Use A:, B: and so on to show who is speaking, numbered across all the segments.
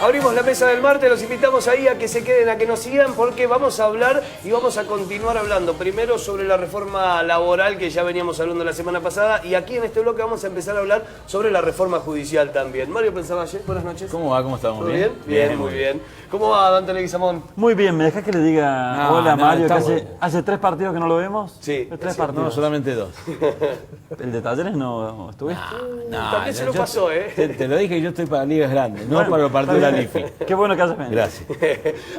A: Abrimos la mesa del martes, los invitamos ahí a que se queden, a que nos sigan, porque vamos a hablar y vamos a continuar hablando primero sobre la reforma laboral que ya veníamos hablando la semana pasada, y aquí en este bloque vamos a empezar a hablar sobre la reforma judicial también. Mario Pensavalle, buenas noches.
B: ¿Cómo va? ¿Cómo estamos?
A: ¿Todo bien? Bien, muy bien. ¿Cómo va Dante Leguizamón?
C: Muy bien, ¿me dejás que le diga hola Mario? Que hace 3 partidos que no lo vemos.
A: Sí.
C: 3 partidos.
B: No, solamente 2.
C: ¿El de Talleres no estuviste?
A: También se lo pasó,
B: Te lo dije, yo estoy para ligas grandes, no para los partidos de la NIFI.
C: Qué bueno que hayas venido.
B: Gracias.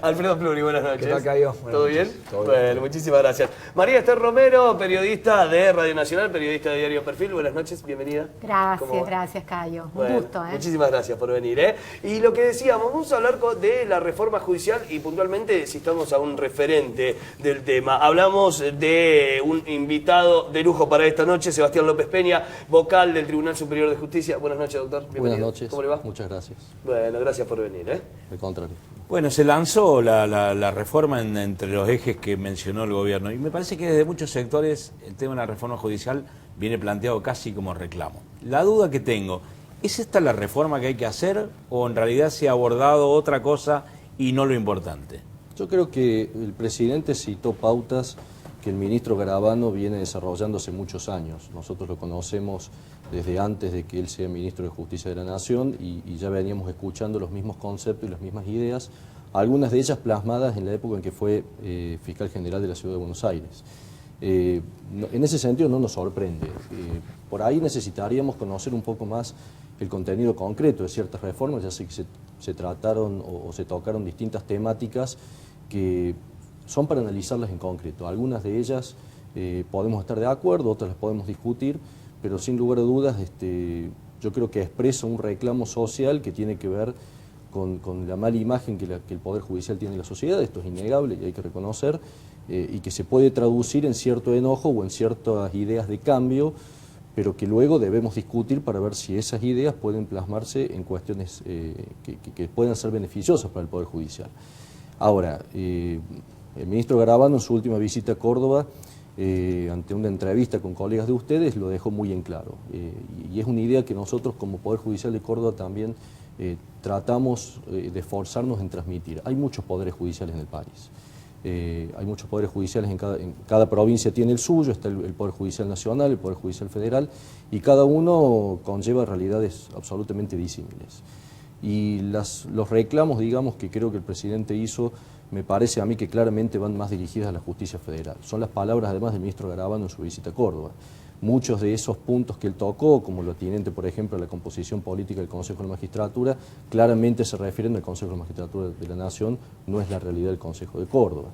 A: Alfredo Fluri, buenas noches.
D: ¿Qué tal, Cayo?
A: ¿Todo bien? Bueno, muchísimas gracias. María Esther Romero, periodista de Radio Nacional, periodista de Diario Perfil. Buenas noches, bienvenida.
E: Gracias, Cayo.
A: Bueno,
E: Un gusto,
A: muchísimas gracias por venir, Y lo que decíamos, vamos a hablar de la reforma judicial y puntualmente si estamos a un referente del tema. Hablamos de un invitado de lujo para esta noche, Sebastián López Peña, vocal del Tribunal Superior de Justicia. Buenas noches, doctor. Bienvenido.
D: Buenas noches.
A: ¿Cómo le va?
D: Muchas gracias.
A: Bueno, gracias por venir,
D: Al contrario.
B: Bueno, se lanzó la reforma entre los ejes que mencionó el gobierno y me parece que desde muchos sectores el tema de la reforma judicial viene planteado casi como reclamo. La duda que tengo, ¿es esta la reforma que hay que hacer o en realidad se ha abordado otra cosa y no lo importante?
D: Yo creo que el presidente citó pautas que el ministro Garabano viene desarrollando hace muchos años. Nosotros lo conocemos desde antes de que él sea ministro de Justicia de la Nación y ya veníamos escuchando los mismos conceptos y las mismas ideas, algunas de ellas plasmadas en la época en que fue fiscal general de la Ciudad de Buenos Aires. En ese sentido no nos sorprende. Por ahí necesitaríamos conocer un poco más el contenido concreto de ciertas reformas, ya sé que se trataron o se tocaron distintas temáticas que son para analizarlas en concreto. Algunas de ellas podemos estar de acuerdo, otras las podemos discutir, pero sin lugar a dudas yo creo que expresa un reclamo social que tiene que ver con la mala imagen que el Poder Judicial tiene en la sociedad. Esto es innegable y hay que reconocer, y que se puede traducir en cierto enojo o en ciertas ideas de cambio, pero que luego debemos discutir para ver si esas ideas pueden plasmarse en cuestiones que puedan ser beneficiosas para el Poder Judicial. Ahora, el ministro Garabano en su última visita a Córdoba, ante una entrevista con colegas de ustedes, lo dejó muy en claro. Y es una idea que nosotros como Poder Judicial de Córdoba también tratamos de esforzarnos en transmitir. Hay muchos poderes judiciales en el país. Hay muchos poderes judiciales, en cada provincia tiene el suyo, está el Poder Judicial Nacional, el Poder Judicial Federal, y cada uno conlleva realidades absolutamente disímiles. Y los reclamos, digamos, que creo que el presidente hizo, me parece a mí que claramente van más dirigidas a la justicia federal. Son las palabras, además, del ministro Garabano en su visita a Córdoba. Muchos de esos puntos que él tocó, como lo atinente, por ejemplo, a la composición política del Consejo de la Magistratura, claramente se refieren al Consejo de la Magistratura de la Nación, no es la realidad del Consejo de Córdoba.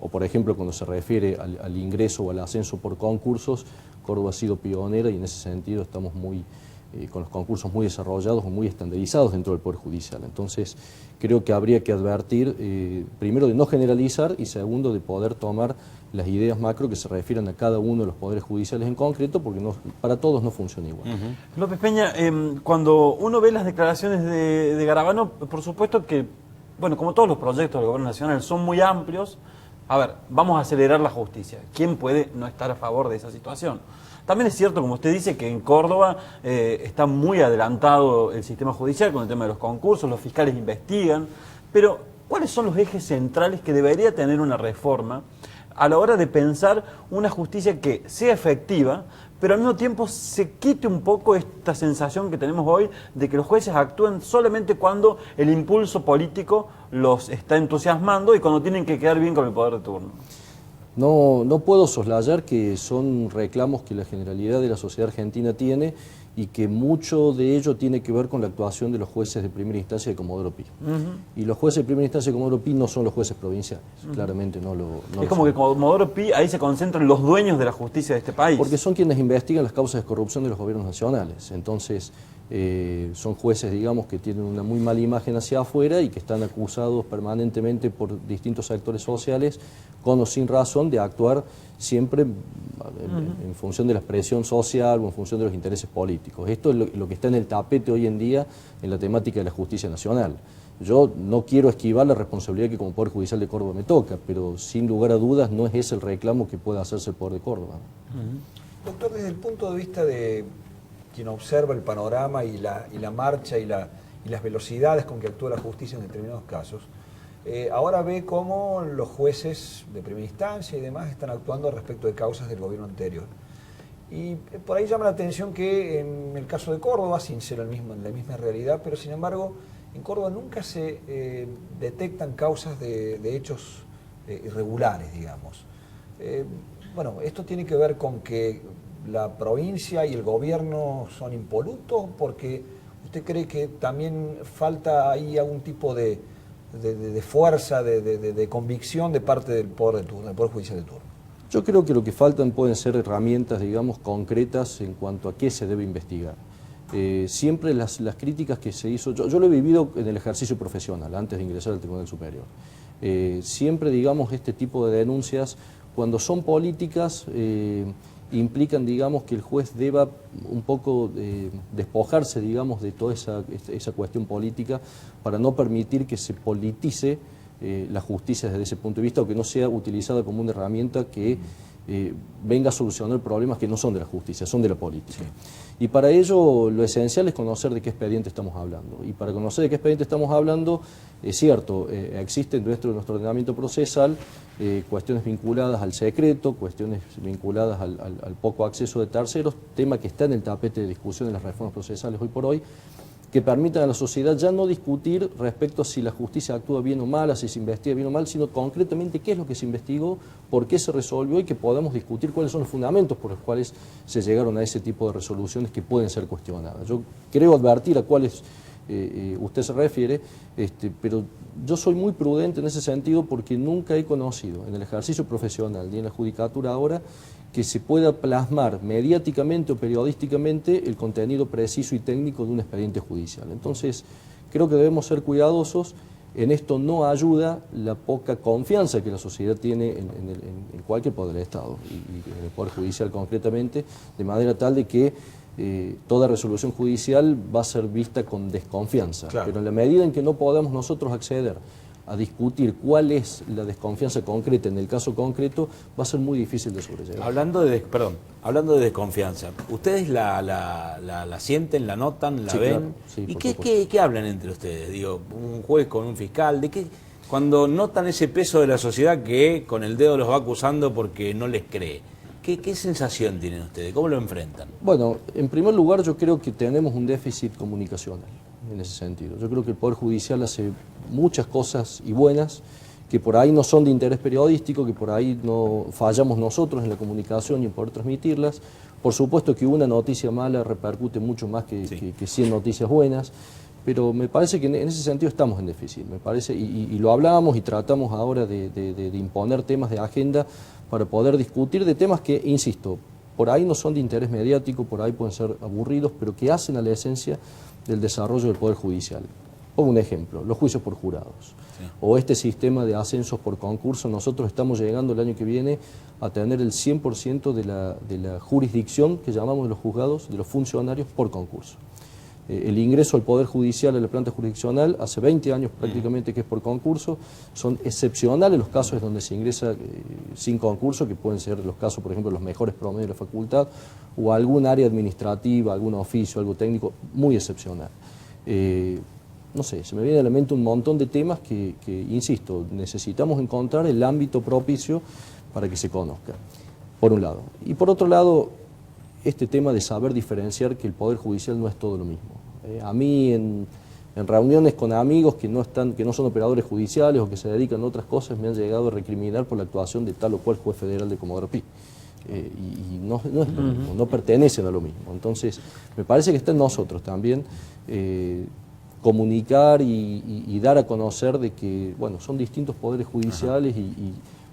D: O, por ejemplo, cuando se refiere al ingreso o al ascenso por concursos, Córdoba ha sido pionera y en ese sentido estamos con los concursos muy desarrollados o muy estandarizados dentro del Poder Judicial. Entonces, creo que habría que advertir, primero, de no generalizar y segundo, de poder tomar las ideas macro que se refieran a cada uno de los poderes judiciales en concreto, porque para todos no funciona igual.
C: López Peña, cuando uno ve las declaraciones de Garabano, por supuesto que, bueno, como todos los proyectos del Gobierno Nacional son muy amplios, a ver, vamos a acelerar la justicia. ¿Quién puede no estar a favor de esa situación? También es cierto, como usted dice, que en Córdoba está muy adelantado el sistema judicial con el tema de los concursos, los fiscales investigan, pero ¿cuáles son los ejes centrales que debería tener una reforma a la hora de pensar una justicia que sea efectiva, pero al mismo tiempo se quite un poco esta sensación que tenemos hoy de que los jueces actúan solamente cuando el impulso político los está entusiasmando y cuando tienen que quedar bien con el poder de turno?
D: No puedo soslayar que son reclamos que la generalidad de la sociedad argentina tiene y que mucho de ello tiene que ver con la actuación de los jueces de primera instancia de Comodoro Pi. Y los jueces de primera instancia de Comodoro Pi no son los jueces provinciales, claramente no lo
C: es como que Comodoro Pi, ahí se concentran los dueños de la justicia de este país.
D: Porque son quienes investigan las causas de corrupción de los gobiernos nacionales. Entonces, son jueces, digamos, que tienen una muy mala imagen hacia afuera y que están acusados permanentemente por distintos sectores sociales, con o sin razón, de actuar siempre en función de la presión social o en función de los intereses políticos. Esto es lo que está en el tapete hoy en día en la temática de la justicia nacional. Yo no quiero esquivar la responsabilidad que como Poder Judicial de Córdoba me toca, pero sin lugar a dudas no es ese el reclamo que pueda hacerse el Poder de Córdoba.
F: Doctor, desde el punto de vista de quien observa el panorama y la marcha y y las velocidades con que actúa la justicia en determinados casos, ahora ve cómo los jueces de primera instancia y demás están actuando respecto de causas del gobierno anterior. Y por ahí llama la atención que en el caso de Córdoba, sin ser la misma realidad, pero sin embargo en Córdoba nunca se detectan causas de hechos irregulares, digamos. Bueno, esto tiene que ver con que la provincia y el gobierno son impolutos, porque usted cree que también falta ahí algún tipo de fuerza, de convicción de parte del Poder Judicial de turno.
D: Yo creo que lo que faltan pueden ser herramientas, digamos, concretas en cuanto a qué se debe investigar. Siempre las críticas que se hizo, yo lo he vivido en el ejercicio profesional, antes de ingresar al Tribunal Superior. Siempre, digamos, este tipo de denuncias, cuando son políticas, implican, digamos, que el juez deba un poco despojarse, digamos, de toda esa cuestión política para no permitir que se politice la justicia desde ese punto de vista, o que no sea utilizada como una herramienta que venga a solucionar problemas que no son de la justicia, son de la política. Sí. Y para ello lo esencial es conocer de qué expediente estamos hablando. Y para conocer de qué expediente estamos hablando, es cierto, existe dentro de nuestro ordenamiento procesal cuestiones vinculadas al secreto, cuestiones vinculadas al poco acceso de terceros, tema que está en el tapete de discusión en las reformas procesales hoy por hoy, que permitan a la sociedad ya no discutir respecto a si la justicia actúa bien o mal, a si se investiga bien o mal, sino concretamente qué es lo que se investigó, por qué se resolvió y que podamos discutir cuáles son los fundamentos por los cuales se llegaron a ese tipo de resoluciones que pueden ser cuestionadas. Yo creo advertir a cuáles usted se refiere, pero yo soy muy prudente en ese sentido porque nunca he conocido en el ejercicio profesional ni en la judicatura ahora que se pueda plasmar mediáticamente o periodísticamente el contenido preciso y técnico de un expediente judicial. Entonces, creo que debemos ser cuidadosos. En esto no ayuda la poca confianza que la sociedad tiene en cualquier poder del Estado, y en el Poder Judicial concretamente, de manera tal de que toda resolución judicial va a ser vista con desconfianza. Claro. Pero en la medida en que no podamos nosotros acceder a discutir cuál es la desconfianza concreta en el caso concreto, va a ser muy difícil de sobrellevar.
B: Hablando de desconfianza, ¿ustedes la sienten, la notan, la ven?
D: Claro. Sí,
B: ¿Y qué hablan entre ustedes? Digo, un juez con un fiscal, ¿de qué? Cuando notan ese peso de la sociedad que con el dedo los va acusando porque no les cree, ¿qué sensación tienen ustedes? ¿Cómo lo enfrentan?
D: Bueno, en primer lugar yo creo que tenemos un déficit comunicacional en ese sentido. Yo creo que el Poder Judicial hace muchas cosas y buenas, que por ahí no son de interés periodístico, que por ahí no fallamos nosotros en la comunicación y en poder transmitirlas. Por supuesto que una noticia mala repercute mucho más que 100 noticias buenas, pero me parece que en ese sentido estamos en déficit, me parece, y lo hablamos y tratamos ahora de imponer temas de agenda para poder discutir de temas que, insisto, por ahí no son de interés mediático, por ahí pueden ser aburridos, pero que hacen a la esencia del desarrollo del Poder Judicial. Pongo un ejemplo, los juicios por jurados, o este sistema de ascensos por concurso. Nosotros estamos llegando el año que viene a tener el 100% de la jurisdicción que llamamos de los juzgados, de los funcionarios por concurso. El ingreso al Poder Judicial, a la planta jurisdiccional, hace 20 años prácticamente que es por concurso. Son excepcionales los casos donde se ingresa sin concurso, que pueden ser los casos, por ejemplo, los mejores promedios de la facultad, o algún área administrativa, algún oficio, algo técnico, muy excepcional. No sé, se me viene a la mente un montón de temas que, insisto, necesitamos encontrar el ámbito propicio para que se conozca, por un lado. Y por otro lado, este tema de saber diferenciar que el Poder Judicial no es todo lo mismo. A mí, en reuniones con amigos que no son operadores judiciales o que se dedican a otras cosas, me han llegado a recriminar por la actuación de tal o cual juez federal de Comodoro Pi. Y no es lo mismo, no pertenecen a lo mismo. Entonces, me parece que está en nosotros también comunicar y dar a conocer de que, bueno, son distintos poderes judiciales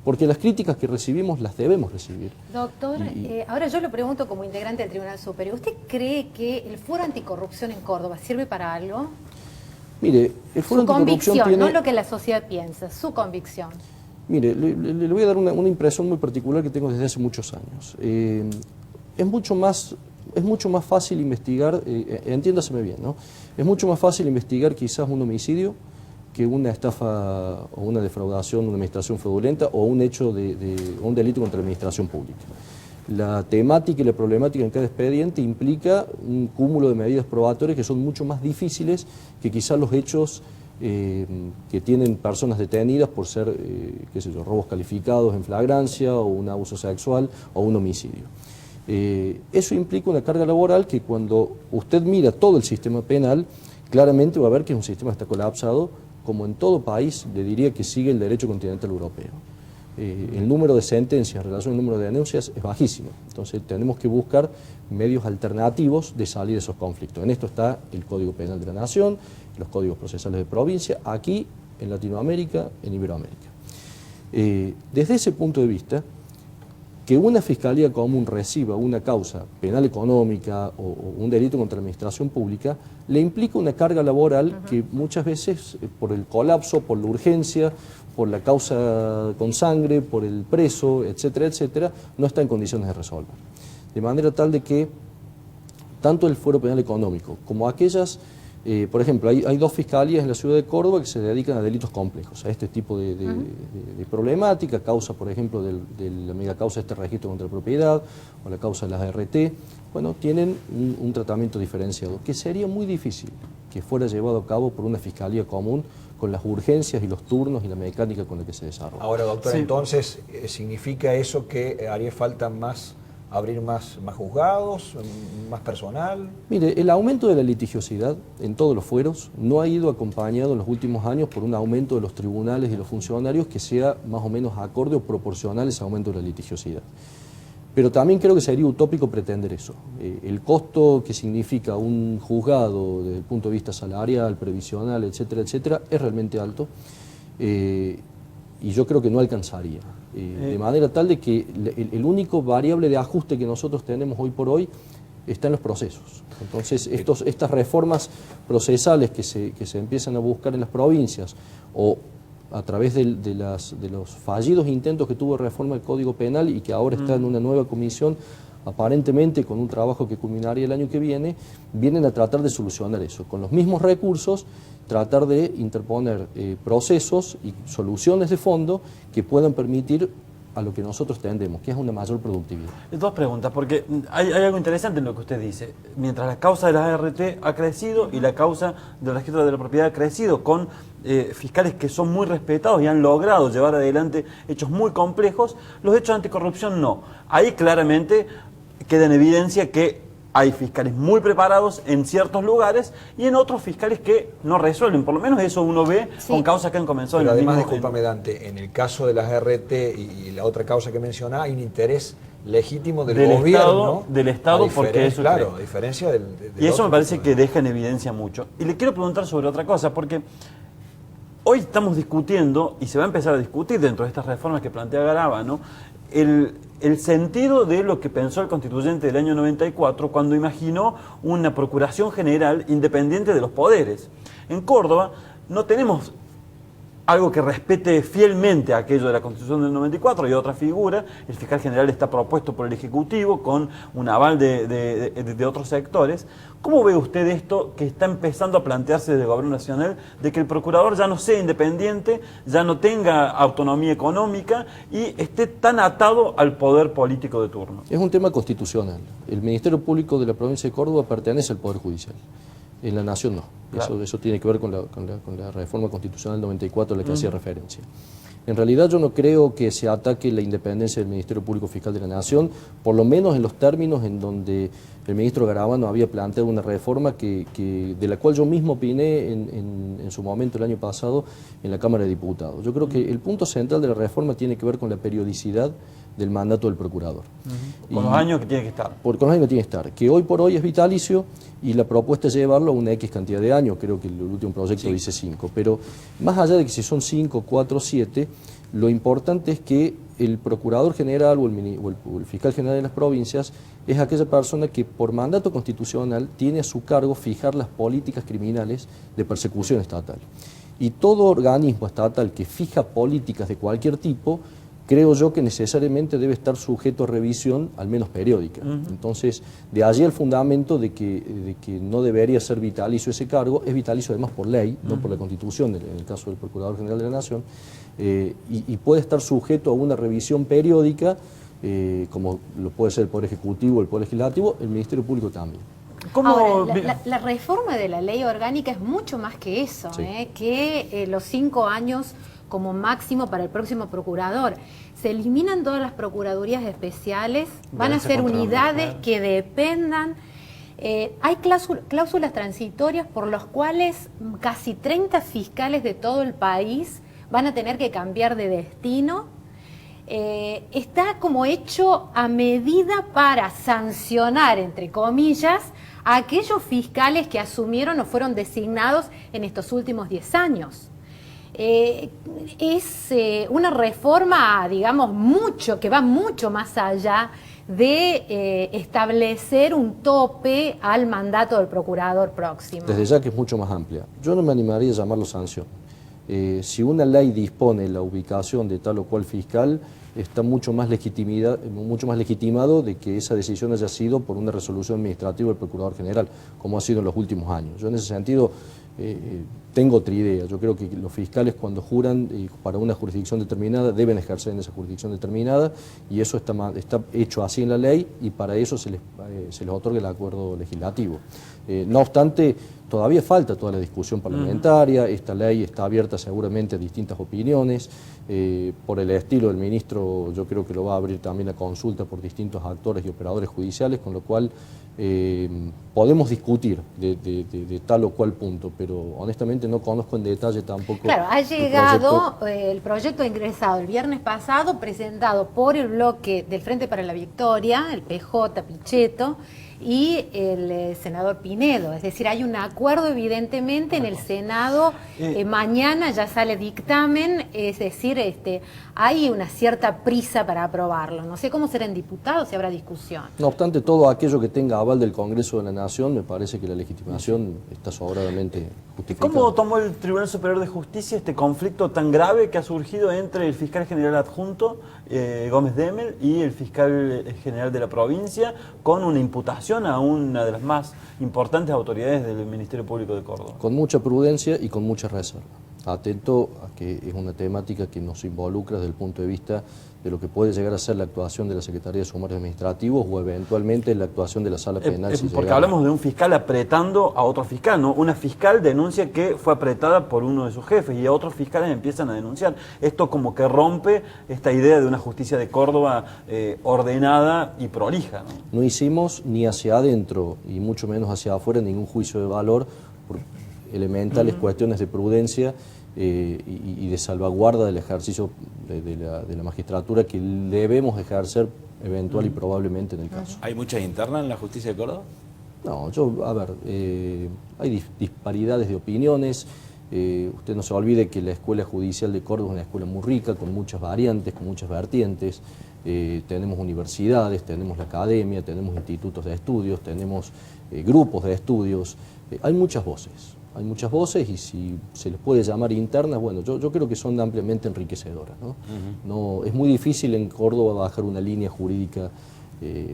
D: porque las críticas que recibimos las debemos recibir.
E: Doctor, ahora yo lo pregunto como integrante del Tribunal Superior. ¿Usted cree que el Foro Anticorrupción en Córdoba sirve para algo?
D: Mire, el Foro Anticorrupción tiene...
E: no lo que la sociedad piensa, su convicción.
D: Mire, le voy a dar una impresión muy particular que tengo desde hace muchos años. Es mucho más fácil investigar, entiéndaseme bien, ¿no? Es mucho más fácil investigar quizás un homicidio que una estafa o una defraudación, una administración fraudulenta o un hecho un delito contra la administración pública. la temática y la problemática en cada expediente implica un cúmulo de medidas probatorias que son mucho más difíciles que quizás los hechos que tienen personas detenidas por ser, qué sé yo, robos calificados en flagrancia o un abuso sexual o un homicidio. Eso implica una carga laboral que cuando usted mira todo el sistema penal, claramente va a ver que es un sistema que está colapsado, como en todo país, le diría que sigue el derecho continental europeo. El número de sentencias en relación al número de denuncias es bajísimo, entonces tenemos que buscar medios alternativos de salir de esos conflictos. En esto está el Código Penal de la Nación, los códigos procesales de provincia, aquí en Latinoamérica, en Iberoamérica. Desde ese punto de vista, que una fiscalía común reciba una causa penal económica o un delito contra la administración pública le implica una carga laboral que muchas veces, por el colapso, por la urgencia, por la causa con sangre, por el preso, etcétera, etcétera, no está en condiciones de resolver. De manera tal de que tanto el fuero penal económico como aquellas, por ejemplo, hay dos fiscalías en la ciudad de Córdoba que se dedican a delitos complejos, a este tipo de problemática, causa, por ejemplo, de la mega causa de este registro contra la propiedad o la causa de las ART. Bueno, tienen un tratamiento diferenciado, que sería muy difícil que fuera llevado a cabo por una fiscalía común con las urgencias y los turnos y la mecánica con la que se desarrolla.
F: Ahora, doctor,
C: Sí.
F: entonces, ¿significa eso que haría falta abrir más juzgados, más personal?
D: Mire, el aumento de la litigiosidad en todos los fueros no ha ido acompañado en los últimos años por un aumento de los tribunales y los funcionarios que sea más o menos acorde o proporcional a ese aumento de la litigiosidad. Pero también creo que sería utópico pretender eso. El costo que significa un juzgado desde el punto de vista salarial, previsional, etcétera, etcétera, es realmente alto y yo creo que no alcanzaría. De manera tal de que el único variable de ajuste que nosotros tenemos hoy por hoy está en los procesos. Entonces, estas reformas procesales que se empiezan a buscar en las provincias o a través de los fallidos intentos que tuvo reforma del Código Penal y que ahora está en una nueva comisión, aparentemente con un trabajo que culminaría el año que viene, vienen a tratar de solucionar eso. Con los mismos recursos, tratar de interponer procesos y soluciones de fondo que puedan permitir a lo que nosotros tendemos, que es una mayor productividad.
C: Dos preguntas, porque hay algo interesante en lo que usted dice. Mientras la causa de la ART ha crecido y la causa del registro de la propiedad ha crecido, con fiscales que son muy respetados y han logrado llevar adelante hechos muy complejos, los hechos anticorrupción no. Ahí claramente queda en evidencia que hay fiscales muy preparados en ciertos lugares y en otros fiscales que no resuelven. Por lo menos eso uno ve con causas que han comenzado
F: Pero
C: en el
F: además,
C: mismo...
F: discúlpame, Dante, en el caso de las RT y la otra causa que mencionaba, hay un interés legítimo del gobierno.
C: Del Estado, porque eso
F: claro,
C: cree.
F: a diferencia del
C: Y eso
F: otro
C: me parece
F: tipo
C: que deja en evidencia mucho. Y le quiero preguntar sobre otra cosa, porque hoy estamos discutiendo, y se va a empezar a discutir dentro de estas reformas que plantea Garabano, el sentido de lo que pensó el constituyente del año 94 cuando imaginó una procuración general independiente de los poderes. En Córdoba no tenemos algo que respete fielmente aquello de la Constitución del 94 y otra figura. El fiscal general está propuesto por el Ejecutivo con un aval de otros sectores. ¿Cómo ve usted esto que está empezando a plantearse desde el Gobierno Nacional de que el procurador ya no sea independiente, ya no tenga autonomía económica y esté tan atado al poder político de turno?
D: Es un tema constitucional. El Ministerio Público de la provincia de Córdoba pertenece al Poder Judicial. En la Nación no.
C: Claro.
D: Eso tiene que ver con la reforma constitucional 94 a la que hacía referencia. En realidad yo no creo que se ataque la independencia del Ministerio Público Fiscal de la Nación, por lo menos en los términos en donde el ministro Garabano había planteado una reforma de la cual yo mismo opiné en su momento el año pasado en la Cámara de Diputados. Yo creo que el punto central de la reforma tiene que ver con la periodicidad del mandato del procurador.
C: Con los años que tiene que estar.
D: Con los años que tiene que estar, que hoy por hoy es vitalicio y la propuesta es llevarlo a una X cantidad de años, creo que el último proyecto dice 5, pero más allá de que si son 5, 4, 7, lo importante es que el procurador general o el fiscal general de las provincias es aquella persona que por mandato constitucional tiene a su cargo fijar las políticas criminales de persecución estatal. Y todo organismo estatal que fija políticas de cualquier tipo, creo yo que necesariamente debe estar sujeto a revisión, al menos periódica. Entonces, de allí el fundamento de que no debería ser vitalicio ese cargo, es vitalicio además por ley, no por la Constitución, en el caso del Procurador General de la Nación, y puede estar sujeto a una revisión periódica como lo puede ser el Poder Ejecutivo, el Poder Legislativo, el Ministerio Público también.
E: Ahora, la reforma de la ley orgánica es mucho más que eso,
D: Sí.
E: que los 5 años como máximo para el próximo procurador. Se eliminan todas las procuradurías especiales, van a ser unidades que dependan. Hay cláusulas transitorias por las cuales casi 30 fiscales de todo el país van a tener que cambiar de destino. Está como hecho a medida para sancionar, entre comillas, a aquellos fiscales que asumieron o fueron designados en estos últimos 10 años. Es una reforma, digamos, que va mucho más allá de establecer un tope al mandato del procurador próximo.
D: Desde ya que es mucho más amplia. Yo no me animaría a llamarlo sanción. Si una ley dispone la ubicación de tal o cual fiscal, está mucho más legitimado de que esa decisión haya sido por una resolución administrativa del Procurador General, como ha sido en los últimos años. Yo en ese sentido tengo otra idea. Yo creo que los fiscales cuando juran para una jurisdicción determinada deben ejercer en esa jurisdicción determinada y eso está hecho así en la ley y para eso se les otorga el acuerdo legislativo. No obstante, todavía falta toda la discusión parlamentaria, esta ley está abierta seguramente a distintas opiniones, por el estilo del ministro yo creo que lo va a abrir también a consulta por distintos actores y operadores judiciales, con lo cual podemos discutir de tal o cual punto, pero honestamente no conozco en detalle tampoco.
E: Claro, ha llegado el proyecto ingresado el viernes pasado, presentado por el bloque del Frente para la Victoria, el PJ, Pichetto, y el senador Pinedo. Es decir, hay un acuerdo evidentemente en el Senado, mañana ya sale dictamen, es decir, hay una cierta prisa para aprobarlo. No sé cómo será en diputados, si habrá discusión.
D: No obstante, todo aquello que tenga aval del Congreso de la Nación, me parece que la legitimación está sobradamente justificada.
C: ¿Cómo tomó el Tribunal Superior de Justicia este conflicto tan grave que ha surgido entre el fiscal general adjunto, Gómez Demel, y el fiscal general de la provincia, con una imputación a una de las más importantes autoridades del Ministerio Público de Córdoba?
D: Con mucha prudencia y con mucha reserva. Atento a que es una temática que nos involucra desde el punto de vista de lo que puede llegar a ser la actuación de la Secretaría de Sumarios Administrativos o eventualmente la actuación de la Sala Penal.
C: Porque hablamos de un fiscal apretando a otro fiscal, ¿no? Una fiscal denuncia que fue apretada por uno de sus jefes y a otros fiscales empiezan a denunciar. Esto como que rompe esta idea de una justicia de Córdoba ordenada y prolija, ¿no?
D: No hicimos ni hacia adentro y mucho menos hacia afuera ningún juicio de valor por elementales cuestiones de prudencia y de salvaguarda del ejercicio de la magistratura que debemos ejercer eventual y probablemente en el caso.
B: ¿Hay muchas internas en la justicia de Córdoba?
D: No, hay disparidades de opiniones. Usted no se olvide que la Escuela Judicial de Córdoba es una escuela muy rica, con muchas variantes, con muchas vertientes. Tenemos universidades, tenemos la academia, tenemos institutos de estudios, tenemos grupos de estudios. Hay muchas voces y si se les puede llamar internas, bueno, yo creo que son ampliamente enriquecedoras, ¿no? No, es muy difícil en Córdoba bajar una línea jurídica,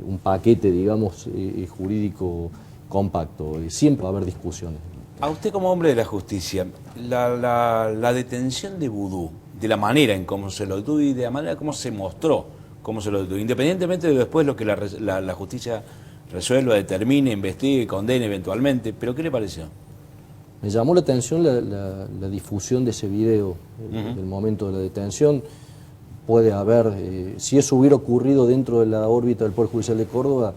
D: un paquete, digamos, jurídico compacto. Siempre va a haber discusiones.
B: A usted como hombre de la justicia, la detención de Vudú, de la manera en cómo se lo detuvo y de la manera como se mostró cómo se lo detuvo, independientemente de después lo que la justicia resuelva, determine, investigue, condene eventualmente, pero ¿qué le pareció?
D: Me llamó la atención la difusión de ese video del momento de la detención. Puede haber, si eso hubiera ocurrido dentro de la órbita del Poder Judicial de Córdoba,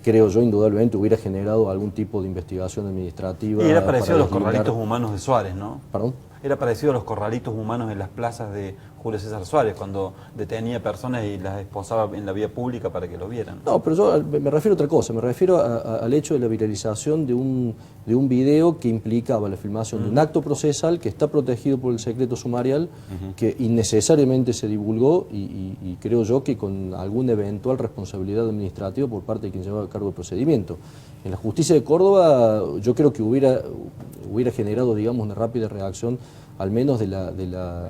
D: creo yo, indudablemente hubiera generado algún tipo de investigación administrativa.
C: Y era parecido a los corralitos humanos de Suárez, ¿no?
D: ¿Perdón?
C: Era parecido a los corralitos humanos en las plazas de Julio César Suárez, cuando detenía personas y las esposaba en la vía pública para que lo vieran.
D: No, pero yo me refiero a otra cosa, me refiero al hecho de la viralización de un video que implicaba la filmación de un acto procesal que está protegido por el secreto sumarial, que innecesariamente se divulgó y creo yo que con alguna eventual responsabilidad administrativa por parte de quien llevaba a cargo el procedimiento. En la justicia de Córdoba yo creo que hubiera generado, digamos, una rápida reacción, al menos de la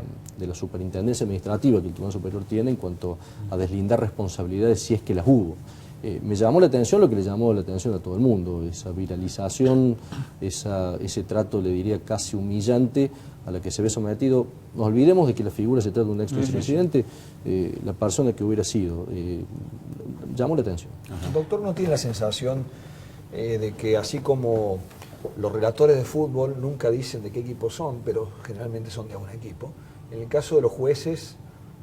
D: superintendencia administrativa que el Tribunal Superior tiene en cuanto a deslindar responsabilidades si es que las hubo. Me llamó la atención lo que le llamó la atención a todo el mundo, esa viralización, ese trato, le diría, casi humillante a la que se ve sometido. No olvidemos de que la figura se trata de un expresidente, la persona que hubiera sido. Llamó la atención.
F: Doctor, ¿no tiene la sensación de que así como los relatores de fútbol nunca dicen de qué equipo son, pero generalmente son de algún equipo, en el caso de los jueces,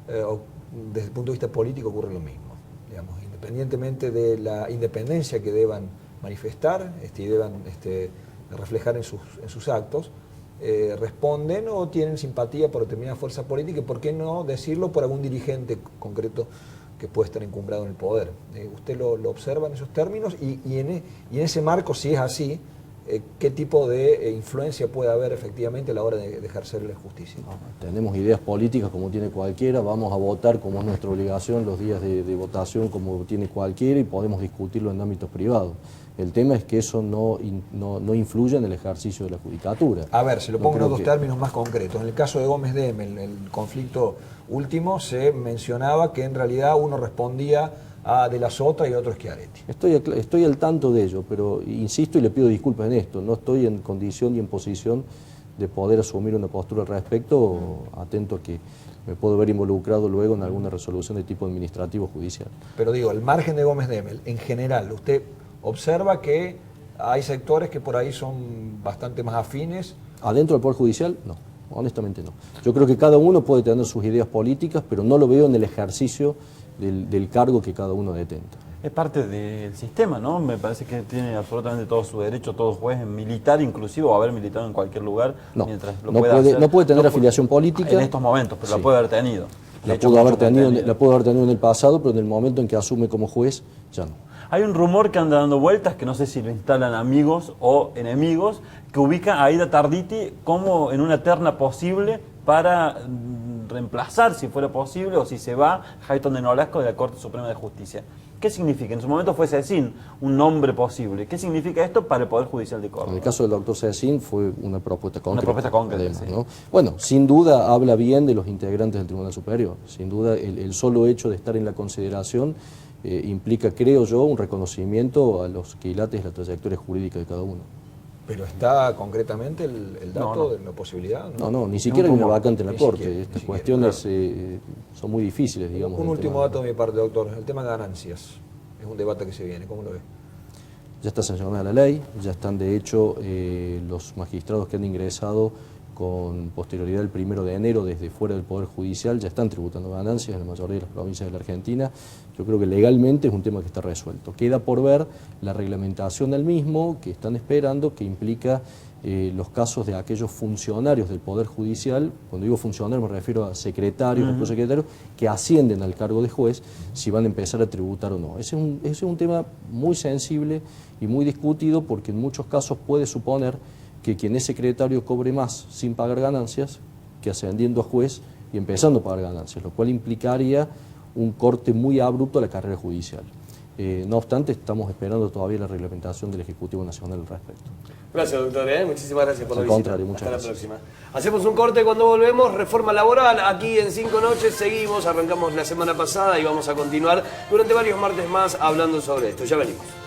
F: desde el punto de vista político ocurre lo mismo? Digamos, independientemente de la independencia que deban manifestar y deban reflejar en sus actos, responden o tienen simpatía por determinada fuerza política y, por qué no decirlo, por algún dirigente concreto que puede estar encumbrado en el poder. ¿Usted lo observa en esos términos? Y en ese marco, si es así, ¿qué tipo de influencia puede haber efectivamente a la hora de ejercer la justicia?
D: No, tenemos ideas políticas como tiene cualquiera, vamos a votar como es nuestra obligación los días de votación como tiene cualquiera y podemos discutirlo en ámbitos privados. El tema es que eso no influye en el ejercicio de la judicatura.
F: A ver, se lo pongo en otros términos más concretos. En el caso de Gómez Deme, el conflicto último, se mencionaba que en realidad uno respondía a De la Sota y otro Schiaretti.
D: Estoy al tanto de ello, pero insisto y le pido disculpas en esto, no estoy en condición y en posición de poder asumir una postura al respecto, atento a que me puedo ver involucrado luego en alguna resolución de tipo administrativo judicial.
F: Pero digo, el margen de Gómez Deme, en general, ¿usted observa que hay sectores que por ahí son bastante más afines?
D: ¿Adentro del Poder Judicial? No, honestamente no. Yo creo que cada uno puede tener sus ideas políticas, pero no lo veo en el ejercicio del cargo que cada uno detenta.
C: Es parte del sistema, ¿no? Me parece que tiene absolutamente todo su derecho, todo juez, militar inclusive, o haber militado en cualquier lugar,
D: No,
C: mientras lo
D: no
C: pueda
D: puede,
C: hacer.
D: no puede tener
C: No
D: afiliación política.
C: En estos momentos, pero
D: Sí.
C: la puede haber tenido. De
D: La
C: hecho,
D: pudo haber
C: muchos
D: tenido
C: tenido.
D: en el pasado, pero en el momento en que asume como juez, ya no.
C: Hay un rumor que anda dando vueltas, que no sé si lo instalan amigos o enemigos, que ubica a Aida Tarditi como en una terna posible para reemplazar, si fuera posible, o si se va, Hayton de Nolasco de la Corte Suprema de Justicia. ¿Qué significa? En su momento fue Cecín un nombre posible. ¿Qué significa esto para el Poder Judicial de Córdoba?
D: En el caso del doctor Cecín fue una propuesta concreta.
C: Una propuesta concreta,
D: además,
C: sí.
D: ¿no? Bueno, sin duda habla bien de los integrantes del Tribunal Superior. Sin duda el solo hecho de estar en la consideración implica, creo yo, un reconocimiento a los quilates y la trayectoria jurídica de cada uno.
F: ¿Pero está concretamente el dato
C: No.
F: de la posibilidad?
D: No, ni siquiera hay una vacante en la
F: Ni
D: Corte.
F: siquiera,
D: Estas
F: ni siquiera,
D: cuestiones son muy difíciles, digamos.
F: Un
D: del
F: último
D: tema.
F: dato de mi parte, doctor. El tema de ganancias. Es un debate que se viene. ¿Cómo lo ve?
D: Ya está sancionada la ley, ya están de hecho los magistrados que han ingresado con posterioridad al 1 de enero desde fuera del Poder Judicial, ya están tributando ganancias en la mayoría de las provincias de la Argentina. Yo creo que legalmente es un tema que está resuelto. Queda por ver la reglamentación del mismo que están esperando, que implica los casos de aquellos funcionarios del Poder Judicial. Cuando digo funcionarios me refiero a secretarios, prosecretarios, que ascienden al cargo de juez, si van a empezar a tributar o no. Ese es un tema muy sensible y muy discutido, porque en muchos casos puede suponer que quien es secretario cobre más sin pagar ganancias que ascendiendo a juez y empezando a pagar ganancias, lo cual implicaría un corte muy abrupto a la carrera judicial. No obstante, estamos esperando todavía la reglamentación del Ejecutivo Nacional al respecto.
A: Gracias, doctor. Muchísimas gracias por la
D: Al
A: visita.
D: contrario, muchas
A: Hasta
D: gracias.
A: la próxima. Hacemos un corte cuando volvemos. Reforma laboral. Aquí en 5 noches seguimos. Arrancamos la semana pasada y vamos a continuar durante varios martes más hablando sobre esto. Ya venimos.